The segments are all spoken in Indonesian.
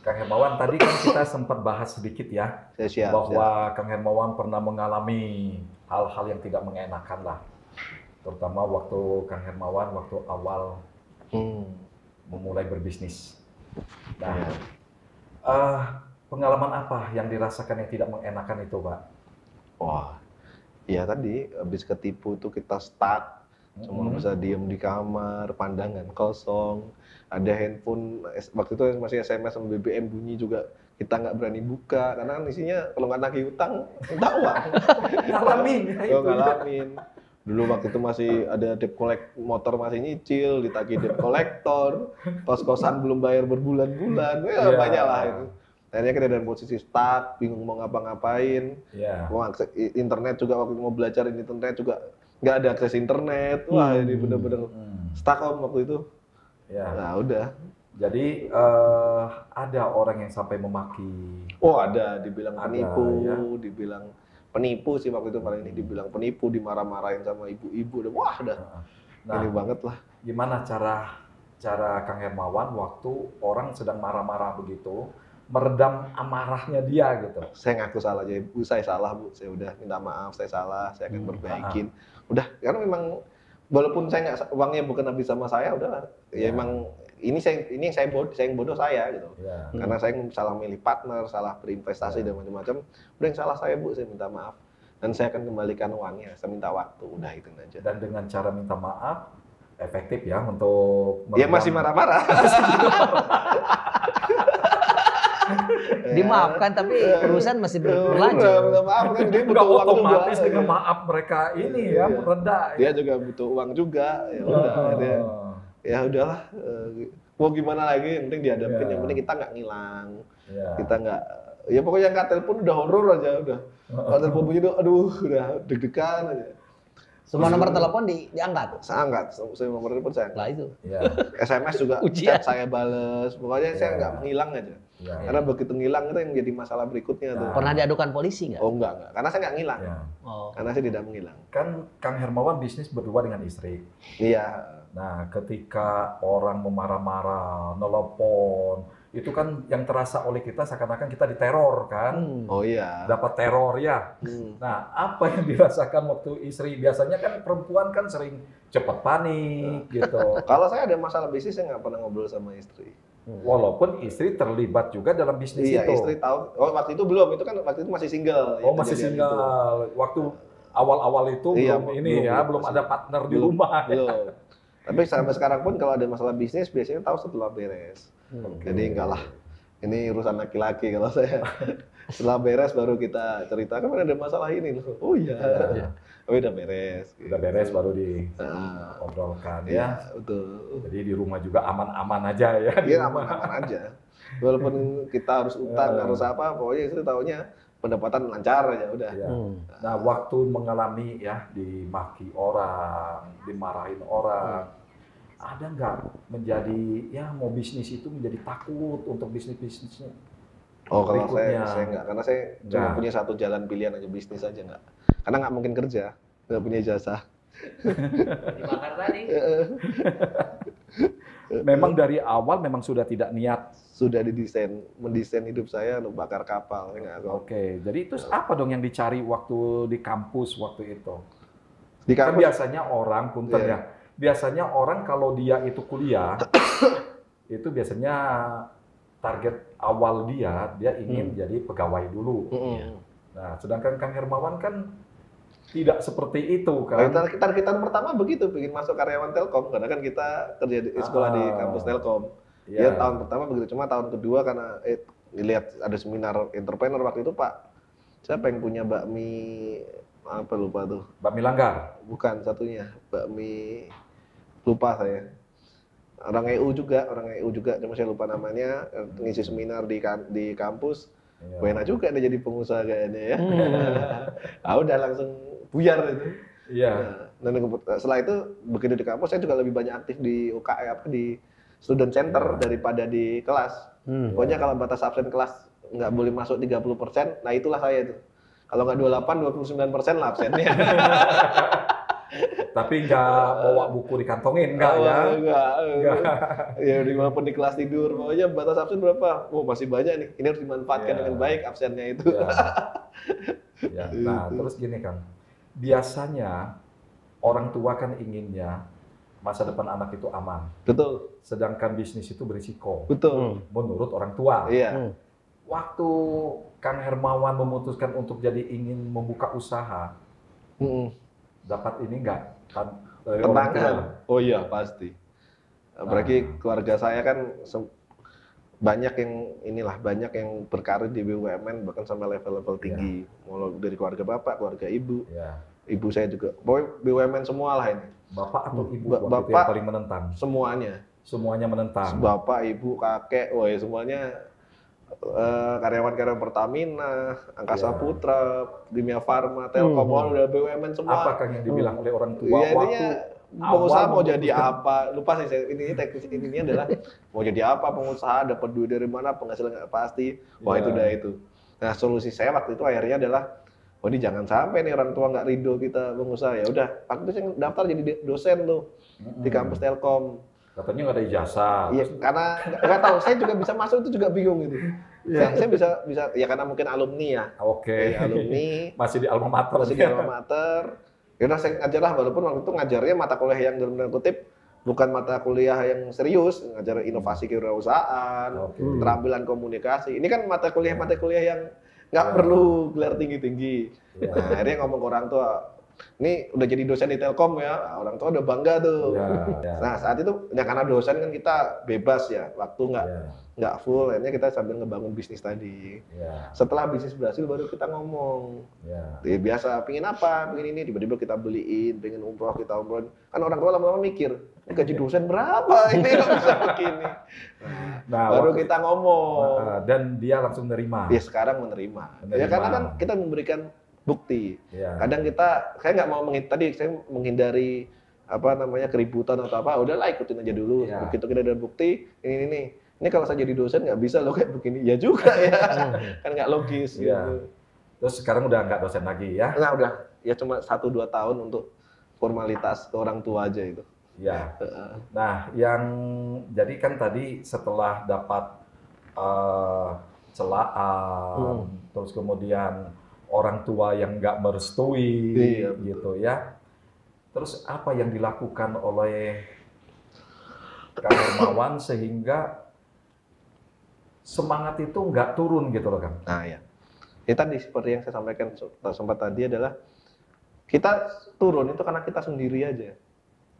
Kang Hermawan, tadi kan kita sempat bahas sedikit ya, Siap. bahwa Kang Hermawan pernah mengalami hal-hal yang tidak mengenakan lah. Terutama waktu Kang Hermawan, waktu awal memulai berbisnis. Nah, eh, pengalaman apa yang dirasakan yang tidak mengenakan itu, Pak? Wah, iya tadi habis ketipu tuh kita stuck, cuma bisa diem di kamar, pandangan kosong, ada handphone, waktu itu masih SMS sama BBM bunyi juga, kita nggak berani buka, karena kan isinya kalau nggak nagih utang, minta uang. Ngalamin, ya itu. Ngalamin. Dulu waktu itu masih ada debt collect, motor masih nyicil, ditagih debt collector, kos-kosan belum bayar berbulan-bulan, ya banyak lah itu. Akhirnya kita dalam posisi stuck, bingung mau ngapa-ngapain. Mau akses internet juga, waktu mau belajar internet juga nggak ada akses internet. Wah, ini bener-bener stuck om waktu itu. Nah udah. Jadi ada orang yang sampai memaki. Oh ada, dibilang penipu, dibilang penipu sih waktu itu paling ini, dibilang penipu, dimarah-marahin sama ibu-ibu. Wah udah, ini banget lah. Gimana cara Kang Hermawan waktu orang sedang marah-marah begitu, meredam amarahnya dia gitu? Saya ngaku salah aja, Bu, saya salah Bu, saya udah minta maaf, saya salah, saya akan perbaikin. Udah, karena memang walaupun saya nggak, uangnya bukan habis sama saya, udahlah. Ya emang ini yang bodoh saya gitu. Karena saya salah milih partner, salah berinvestasi dan macam-macam. Udah yang salah saya Bu, saya minta maaf. Dan saya akan kembalikan uangnya, saya minta waktu, udah itu aja. Dan dengan cara minta maaf, efektif ya untuk... Dia masih marah-marah. Dimaafkan tapi urusan masih berlanjut. Maafkan, dia butuh uang otomatis juga. Dengan maaf mereka ini ya mereda. Dia juga butuh uang juga. Ya udah, ya udahlah. Mau gimana lagi? Yang penting dihadapin. Yang penting kita nggak ngilang. Kita nggak. Ya pokoknya angkat telepon udah horor aja udah. Kalau telepon bunyi tuh, aduh udah deg-degan aja. Semua nomor telepon diangkat? Saya angkat, semua nomor telepon saya angkat. Lah itu. SMS juga chat saya bales. Pokoknya saya nggak menghilang aja. Karena begitu ngilang itu yang jadi masalah berikutnya tuh. Pernah diadukan polisi nggak? Oh enggak. Karena saya nggak ngilang. Karena saya tidak menghilang. Kan Kang Hermawan bisnis berdua dengan istri. Iya. Nah, ketika orang memarah-marah, nelpon, itu kan yang terasa oleh kita seakan-akan kita diteror kan? Oh iya. Dapat teror ya. Nah, apa yang dirasakan waktu istri? Biasanya kan perempuan kan sering cepat panik gitu. Kalau saya ada masalah bisnis, saya nggak pernah ngobrol sama istri. Walaupun istri terlibat juga dalam bisnis itu. Iya, istri tahu. Oh, waktu itu belum. Itu kan waktu itu masih single. Oh, masih single. Itu. Waktu awal-awal itu belum ada partner di rumah. Belum. Tapi sampai sekarang pun kalau ada masalah bisnis biasanya tahu setelah beres. Jadi enggak lah. Ini urusan laki-laki kalau saya. Setelah beres baru kita cerita kan ada masalah ini loh. Oh iya. Oh udah beres. Udah beres baru diobrolkan ya. Betul. Jadi di rumah juga aman-aman aja ya. Iya aman-aman aja. Walaupun kita harus utang harus apa, pokoknya itu tahunya pendapatan lancar aja udah. Nah waktu mengalami ya dimaki orang, dimarahin orang, ada nggak menjadi ya mau bisnis itu menjadi takut untuk bisnisnya? Oh kalau saya nggak, karena saya cuma punya satu jalan pilihan aja, bisnis aja nggak. Karena nggak mungkin kerja, nggak punya jasa. Dibakar tadi. Memang dari awal memang sudah tidak niat. Sudah mendesain hidup saya untuk bakar kapal. Oke, jadi itu apa dong yang dicari waktu di kampus waktu itu? Di kampus, kan biasanya orang, punten ya, biasanya orang kalau dia itu kuliah, itu biasanya target awal dia ingin jadi pegawai dulu. Nah, sedangkan Kang Hermawan kan tidak seperti itu kan. Kita pertama begitu, ingin masuk karyawan Telkom, karena kan kita kerja di sekolah di kampus Telkom. Ya tahun pertama begitu, cuma tahun kedua karena dilihat ada seminar entrepreneur waktu itu Pak. Saya pengen punya bakmi apa lupa tuh. Bakmi Langgar? Bukan satunya, bakmi lupa saya. Orang EU juga, cuma saya lupa namanya, ngisi seminar di kampus. Enak juga dia jadi pengusaha kayaknya ya. Udah langsung buyar itu. Dan setelah itu begitu di kampus saya juga lebih banyak aktif di UKM di student center daripada di kelas. Pokoknya kalau batas absen kelas nggak boleh masuk 30%, nah itulah saya itu. Kalau nggak 28, 29% lah absennya. Tapi nggak bawa buku dikantongin, nggak ya? Enggak. Nggak. Ya walaupun di kelas tidur, pokoknya batas absen berapa? Oh masih banyak nih, ini harus dimanfaatkan Iya. dengan baik absennya itu. Ya. Ya. Nah, terus gini kan, biasanya orang tua kan inginnya masa depan anak itu aman, Betul, sedangkan bisnis itu berisiko betul. menurut orang tua. Iya. Waktu Kang Hermawan memutuskan untuk jadi ingin membuka usaha, Mm-mm. dapat ini nggak? Dari orang tua? Tentangan. Oh iya, pasti. Apalagi keluarga saya kan banyak yang berkarir di BUMN bahkan sampai level-level tinggi. Mulai dari keluarga bapak, keluarga ibu. Ya. Ibu saya juga. Pokoknya BUMN semua lah ini. Bapak atau ibu waktu itu Bapak yang paling menentang? semuanya. Semuanya menentang. Bapak, ibu, kakek, wah semuanya karyawan-karyawan Pertamina, Angkasa Ya. Putra, Kimia Farma, Telkom, udah BUMN semua. Apa Kang yang dibilang oleh orang tua Iya, waktu intinya pengusaha awal mau jadi memutuskan? apa? Lupa sih saya. Ini teknis ininya adalah mau jadi apa pengusaha, dapat duit dari mana, penghasilan nggak pasti. Wah Iya. itu udah itu. Nah solusi saya waktu itu akhirnya adalah, oh ini jangan sampai nih orang tua nggak ridho kita pengusaha. Ya udah, waktu itu saya daftar jadi dosen tuh di kampus Telkom. Katanya nggak ada ijazah. Iya, karena nggak tahu, saya juga bisa masuk itu juga bingung gitu. Saya bisa ya karena mungkin alumni ya. Oke. Alumni Masih di alma mater. masih di alma mater. Ya udah saya ngajar lah, walaupun waktu itu ngajarnya mata kuliah yang dalam tanda kutip bukan mata kuliah yang serius, ngajar inovasi kewirausahaan, Oke. keterampilan komunikasi. Ini kan mata kuliah yang nggak Ya. perlu gelar tinggi-tinggi. Ya. Nah, akhirnya ngomong ke orang tua, ini udah jadi dosen di Telkom ya, nah, orang tua udah bangga tuh. Ya, ya. Nah saat itu, ya karena dosen kan kita bebas ya, waktu Ya, nggak full, akhirnya kita sambil ngebangun bisnis tadi. ya, Setelah bisnis berhasil baru kita ngomong. ya. Ya, biasa, pingin apa, pingin ini, tiba-tiba kita beliin, pengen umroh, kita umrohin. Kan orang tua lama-lama mikir, ini gaji dosen berapa, ini nggak bisa begini. Nah, Baru waktu- kita ngomong. dan dia langsung nerima. Ya sekarang menerima. Menerima. Ya karena kan kita memberikan bukti. Ya. Kadang saya nggak mau tadi saya menghindari apa namanya keributan atau apa, udahlah ikutin aja dulu. Ya. Begitu kita ada bukti, ini kalau saya jadi dosen nggak bisa loh kayak begini. Ya juga ya, kan nggak logis. Ya. Gitu. Terus sekarang udah nggak dosen lagi ya? Nah udah, ya cuma 1-2 tahun untuk formalitas ke orang tua aja itu. Ya. Nah, yang jadi kan tadi setelah dapat celaan, terus kemudian orang tua yang nggak merestui, Iya, gitu ya. Terus apa yang dilakukan oleh Kang Hermawan sehingga semangat itu nggak turun gitu loh Kang? Nah ya, ini tadi seperti yang saya sampaikan sempat tadi adalah kita turun itu karena kita sendiri aja.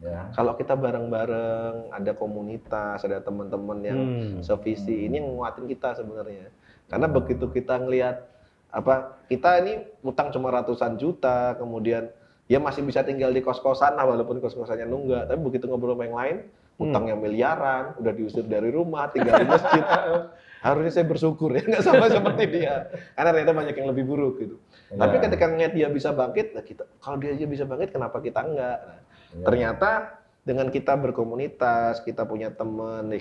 Ya. Kalau kita bareng-bareng, ada komunitas, ada teman-teman yang sevisi, ini yang nguatin kita sebenarnya. Karena begitu kita ngelihat kita ini utang cuma ratusan juta, kemudian ya masih bisa tinggal di kos-kosan lah walaupun kos-kosannya nunggak, tapi begitu ngobrol sama yang lain, utangnya miliaran, udah diusir dari rumah, tinggal di masjid. Harusnya saya bersyukur ya, nggak sama seperti dia. Karena ternyata banyak yang lebih buruk gitu. Ya. Tapi ketika ngeliat dia bisa bangkit, nah kalau dia aja bisa bangkit, kenapa kita enggak? Nah, Ya. ternyata dengan kita berkomunitas, kita punya teman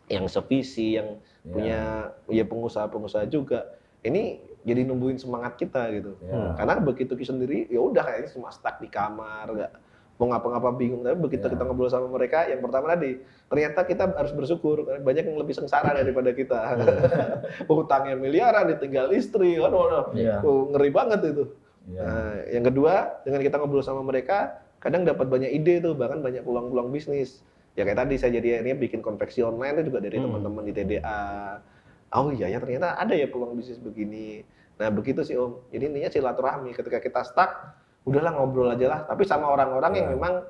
yang sevisi, yang punya pengusaha-pengusaha juga, ini jadi numbuhin semangat kita gitu. Ya. Karena begitu kita sendiri, ya udah kayaknya cuma stuck di kamar, nggak mau ngapa-ngapa bingung. Tapi begitu kita ngobrol sama mereka, yang pertama tadi, ternyata kita harus bersyukur, karena banyak yang lebih sengsara daripada kita. Utangnya miliaran, ditinggal istri, aduh, ngeri banget itu. Ya. Nah, yang kedua, dengan kita ngobrol sama mereka, kadang dapat banyak ide tuh, bahkan banyak peluang-peluang bisnis. Ya kayak tadi saya jadi akhirnya bikin konveksi online itu juga dari teman-teman di TDA. Oh iya ya ternyata ada ya peluang bisnis begini. Nah begitu sih Om. Jadi intinya silaturahmi. Ketika kita stuck, udahlah ngobrol aja lah. Tapi sama orang-orang yang memang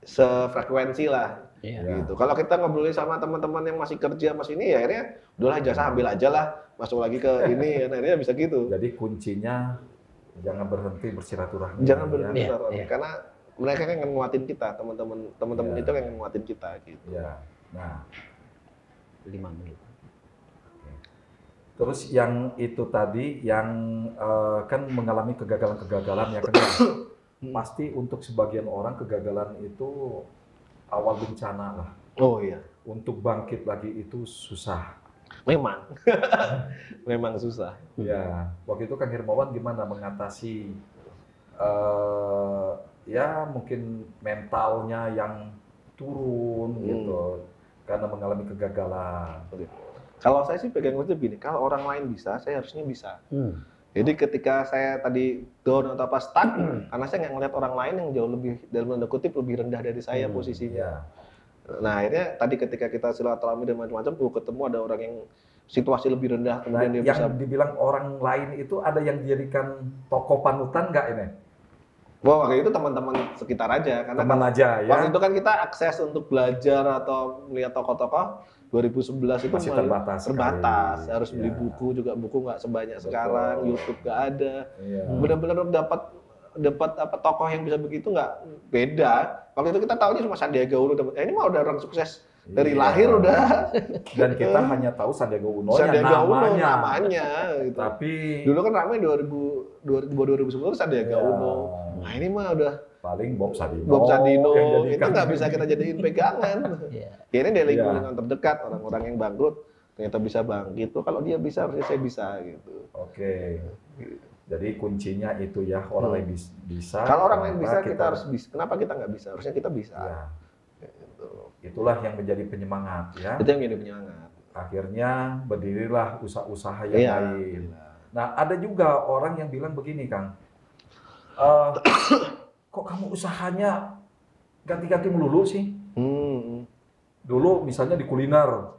sefrekuensi lah. Gitu. Kalau kita ngobrolin sama teman-teman yang masih kerja masih ini ya akhirnya udahlah jasa ambil aja lah. Masuk lagi ke ini, nah, akhirnya bisa gitu. Jadi kuncinya jangan berhenti bersilaturahmi. Jangan berhenti Ya. bersilaturahmi. Ya. Karena mereka kan nguatin kita, teman-teman itu yang nguatin kita gitu. Ya. Nah, 5 menit. terus yang itu tadi yang kan mengalami kegagalan-kegagalan ya kan. Pasti untuk sebagian orang kegagalan itu awal bencana lah. Oh iya, Untuk bangkit lagi itu susah. memang, memang susah. Ya, waktu itu Kang Hermawan gimana mengatasi ya mungkin mentalnya yang turun gitu karena mengalami kegagalan. Kalau saya sih pegang prinsip gini, kalau orang lain bisa, saya harusnya bisa. Jadi ketika saya tadi down atau apa stuck, karena saya nggak ngeliat orang lain yang jauh lebih, dalam tanda kutip, lebih rendah dari saya posisinya. Iya. Nah akhirnya tadi ketika kita silaturahmi dan macam-macam, ketemu ada orang yang situasi lebih rendah, Nah, kemudian dia yang bisa. dibilang orang lain itu ada yang dijadikan tokoh panutan nggak ini? Wah, waktu itu teman-teman sekitar aja, karena Teman kan aja ya. waktu itu kan kita akses untuk belajar atau melihat tokoh-tokoh 2011 itu Masih terbatas sekali. harus beli Ya. buku juga, buku nggak sebanyak Betul. sekarang, YouTube nggak ada. Iya. Benar-benar dapat apa tokoh yang bisa begitu nggak beda. Kalau itu kita tahunya cuma Sandiaga Uno dapat. Ini mah udah orang sukses dari Iya. lahir udah. Dan kita hanya tahu Sandiaga Uno Sandiaga Uno namanya. namanya gitu. Tapi Dulu kan ramai 2010 Sandiaga Iya. Uno. Nah ini mah udah paling Bob Sadino. Bob Sadino yang itu jadikan- nggak bisa kita jadiin pegangan. Iya. Ya ini dari Iya. lingkungan terdekat, orang-orang yang bangkrut ternyata bisa bangkit. Tuh kalau dia bisa harusnya saya bisa gitu. Oke. Jadi kuncinya itu ya, orang lain bisa. Kalau orang lain bisa, kenapa kita harus bisa. Kenapa kita nggak bisa? Harusnya kita bisa. Ya, Gitu. itulah yang menjadi penyemangat ya. Itu yang jadi penyemangat. Akhirnya berdirilah usaha-usaha yang Iya. lain. Nah, ada juga orang yang bilang begini, Kang. "Eh, kok kamu usahanya ganti-ganti melulu sih? Dulu misalnya di kuliner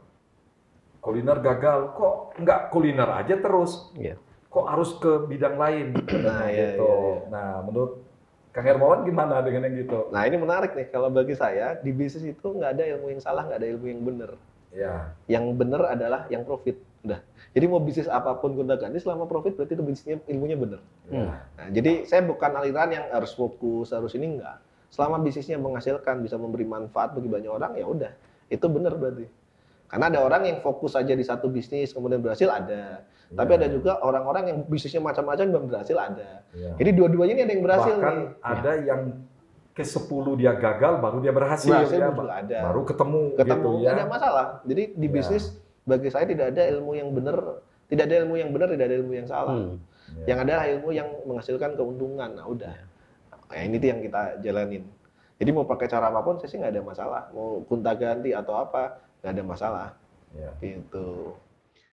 gagal, kok nggak kuliner aja terus? Iya. Kok harus ke bidang lain?" Nah, iya, gitu. iya. Nah, menurut Kang Hermawan gimana dengan yang gitu? Nah ini menarik nih. Kalau bagi saya di bisnis itu nggak ada ilmu yang salah, nggak ada ilmu yang benar. Ya, Yang benar adalah yang profit. Udah. Jadi mau bisnis apapun gonta-ganti selama profit berarti itu bisnisnya ilmunya benar. ya. Nah, jadi saya bukan aliran yang harus fokus, harus ini enggak. Selama bisnisnya menghasilkan, bisa memberi manfaat bagi banyak orang, ya udah. Itu benar berarti. Karena ada orang yang fokus saja di satu bisnis kemudian berhasil ada. Tapi Iya. ada juga orang-orang yang bisnisnya macam-macam belum berhasil ada. Iya. Jadi dua-duanya ini ada yang berhasil Bahkan nih. ada yang ke-10 dia gagal baru dia berhasil, Berhasil ya. juga ada. Baru ketemu gitu Nggak ya. ada masalah. Jadi di Ya. bisnis bagi saya tidak ada ilmu yang benar, tidak ada ilmu yang benar, tidak ada ilmu yang salah. Ya. Yang ada ilmu yang menghasilkan keuntungan. Nah, udah. Nah, ini tuh yang kita jalanin. Jadi mau pakai cara apapun saya sih nggak ada masalah. Mau gonta-ganti atau apa, nggak ada masalah. Ya. Gitu.